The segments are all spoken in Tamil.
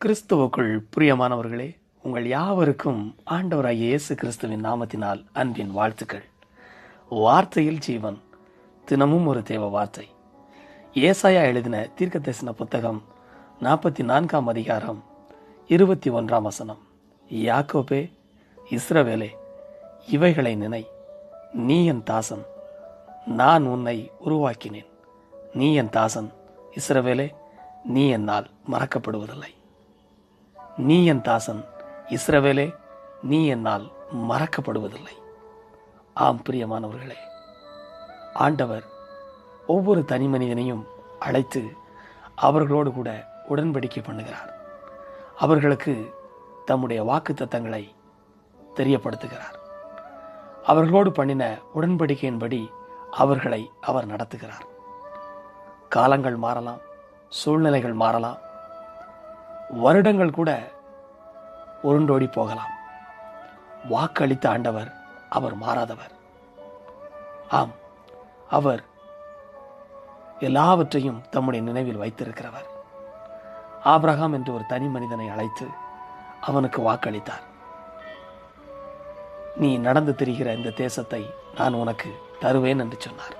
கிறிஸ்துவுக்குள் பிரியமானவர்களே, உங்கள் யாவருக்கும் ஆண்டவராகிய இயேசு கிறிஸ்துவின் நாமத்தினால் அன்பின் வாழ்த்துக்கள். வார்த்தையில் ஜீவன், தினமும் ஒரு தேவ வார்த்தை. ஏசாயா எழுதின தீர்க்கதரிசன புத்தகம் 44ஆம் அதிகாரம் 21ஆம் வசனம். யாக்கோபே, இஸ்ரவேலே, இவைகளை நினை, நீ என் தாசன், நான் உன்னை உருவாக்கினேன். நீ என் தாசன், இஸ்ரவேலே, நீ என்னால் மறக்கப்படுவதில்லை. நீ என் தாசன், இஸ்ரவேலே, நீ என்னால் மறக்கப்படுவதில்லை. ஆம் பிரியமானவர்களே, ஆண்டவர் ஒவ்வொரு தனி மனிதனையும் அழைத்து அவர்களோடு கூட உடன்படிக்கை பண்ணுகிறார். அவர்களுக்கு தம்முடைய வாக்குத்தத்தங்களை தெரியப்படுத்துகிறார். அவர்களோடு பண்ணின உடன்படிக்கையின்படி அவர்களை அவர் நடத்துகிறார். காலங்கள் மாறலாம், சூழ்நிலைகள் மாறலாம், வருடங்கள் கூட உருண்டோடி போகலாம். வாக்களித்த ஆண்டவர் அவர் மாறாதவர். ஆம், அவர் எல்லாவற்றையும் தம்முடைய நினைவில் வைத்திருக்கிறவர். ஆபிரகாம் என்று ஒரு தனி மனிதனை அழைத்து அவனுக்கு வாக்களித்தார். நீ நடந்து திரிகிற இந்த தேசத்தை நான் உனக்கு தருவேன் என்று சொன்னார்.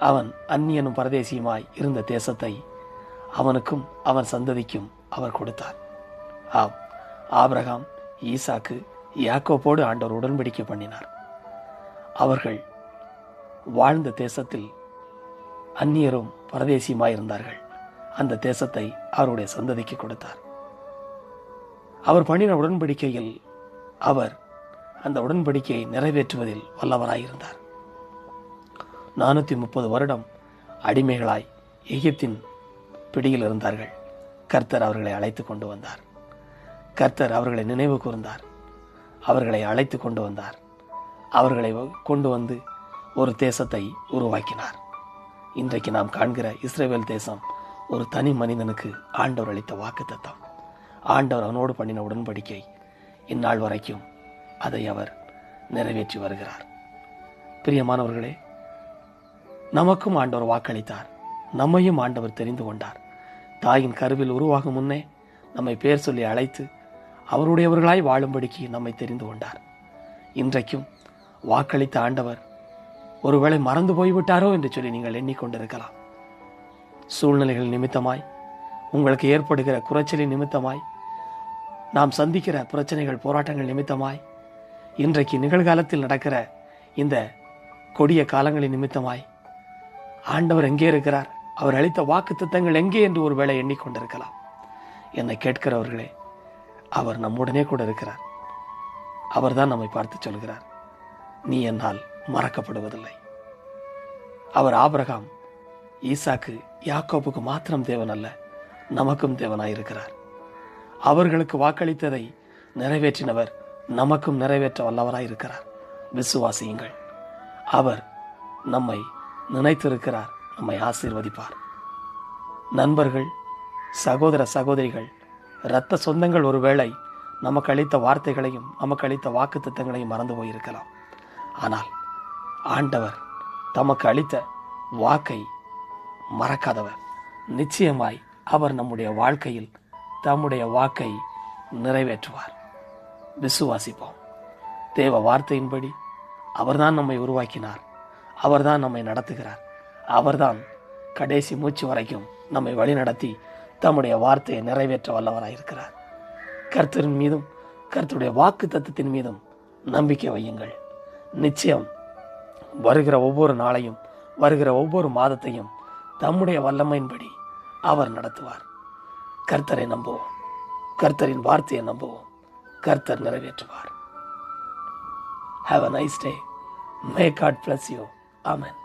அவன் அந்நியனும் பரதேசியுமாய் இருந்த தேசத்தை அவனுக்கும் அவன் சந்ததிக்கும் அவர் கொடுத்தார். ஆம், ஆபிரகாம், ஈசாக்கு, யாக்கோபோடு ஆண்டவர் உடன்படிக்கை பண்ணினார். அவர்கள் வாழ்ந்த தேசத்தில் அந்நியரும் பரதேசியுமாயிருந்தார்கள். அந்த தேசத்தை அவருடைய சந்ததிக்கு கொடுத்தார். அவர் பண்ணின உடன்படிக்கையில் அவர் அந்த உடன்படிக்கையை நிறைவேற்றுவதில் வல்லவராயிருந்தார். 430 வருடம் அடிமைகளாய் எகிப்தின் பிடியில் இருந்தார்கள். கர்த்தர் அவர்களை அழைத்து கொண்டு வந்தார். கர்த்தர் அவர்களை நினைவு கூர்ந்தார். அவர்களை அழைத்து கொண்டு வந்தார். அவர்களை கொண்டு வந்து ஒரு தேசத்தை உருவாக்கினார். இன்றைக்கு நாம் காண்கிற இஸ்ரவேல் தேசம் ஒரு தனி மனிதனுக்கு ஆண்டவர் அளித்த வாக்குத்தத்தம். ஆண்டவர் அவனோடு பண்ணின உடன்படிக்கை இந்நாள் வரைக்கும் அதை அவர் நிறைவேற்றி வருகிறார். பிரியமானவர்களே, நமக்கும் ஆண்டவர் வாக்களித்தார். நம்மையும் ஆண்டவர் தெரிந்து கொண்டார். தாயின் கருவில் உருவாகும் முன்னே நம்மை பேர் சொல்லி அழைத்து அவருடையவர்களாய் வாழும்படிக்கு நம்மை தெரிந்து கொண்டார். இன்றைக்கும் வாக்களித்த ஆண்டவர் ஒருவேளை மறந்து போய்விட்டாரோ என்று சொல்லி நீங்கள் எண்ணிக்கொண்டிருக்கலாம். சூழ்நிலைகள் நிமித்தமாய், உங்களுக்கு ஏற்படுகிற குறைச்சலின் நிமித்தமாய், நாம் சந்திக்கிற பிரச்சனைகள், போராட்டங்கள் நிமித்தமாய், இன்றைக்கு நிகழ்காலத்தில் நடக்கிற இந்த கொடிய காலங்களின் நிமித்தமாய் ஆண்டவர் எங்கே இருக்கிறார், அவர் அளித்த வாக்கு திட்டங்கள் எங்கே என்று ஒருவேளை எண்ணிக்கொண்டிருக்கலாம். என்னை கேட்கிறவர்களே, அவர் நம்முடனே கூட இருக்கிறார். அவர்தான் நம்மை பார்த்து சொல்கிறார், நீ என்னால் மறக்கப்படுவதில்லை. அவர் ஆபிரகாம், ஈசாக்கு, யாக்கோபுக்கு மாத்திரம் தேவன் அல்ல, நமக்கும் தேவனாயிருக்கிறார். அவர்களுக்கு வாக்களித்ததை நிறைவேற்றினவர் நமக்கும் நிறைவேற்ற வல்லவராயிருக்கிறார். விசுவாசியுங்கள். அவர் நம்மை நினைத்திருக்கிறார், நம்மை ஆசீர்வதிப்பார். நண்பர்கள், சகோதர சகோதரிகள், இரத்த சொந்தங்கள் ஒருவேளை நமக்கு அளித்த வார்த்தைகளையும் நமக்கு அளித்த வாக்கு திட்டங்களையும் மறந்து போயிருக்கலாம். ஆனால் ஆண்டவர் தமக்கு அளித்த வாக்கை மறக்காதவர். நிச்சயமாய் அவர் நம்முடைய வாழ்க்கையில் தம்முடைய வாக்கை நிறைவேற்றுவார். விசுவாசிப்போம். தேவ வார்த்தையின்படி அவர்தான் நம்மை உருவாக்கினார். அவர்தான் நம்மை நடத்துகிறார். அவர்தான் கடைசி மூச்சு வரைக்கும் நம்மை வழிநடத்தி தம்முடைய வார்த்தையை நிறைவேற்ற வல்லவராயிருக்கிறார். கர்த்தரின் மீதும் கர்த்தருடைய வாக்கு தத்தத்தின் மீதும் நம்பிக்கை வையுங்கள். நிச்சயம் வருகிற ஒவ்வொரு நாளையும், வருகிற ஒவ்வொரு மாதத்தையும் தம்முடைய வல்லமையின்படி அவர் நடத்துவார். கர்த்தரை நம்புவோம். கர்த்தரின் வார்த்தையை நம்புவோம். கர்த்தர் நிறைவேற்றுவார். Have a nice day. May God bless you. Amen.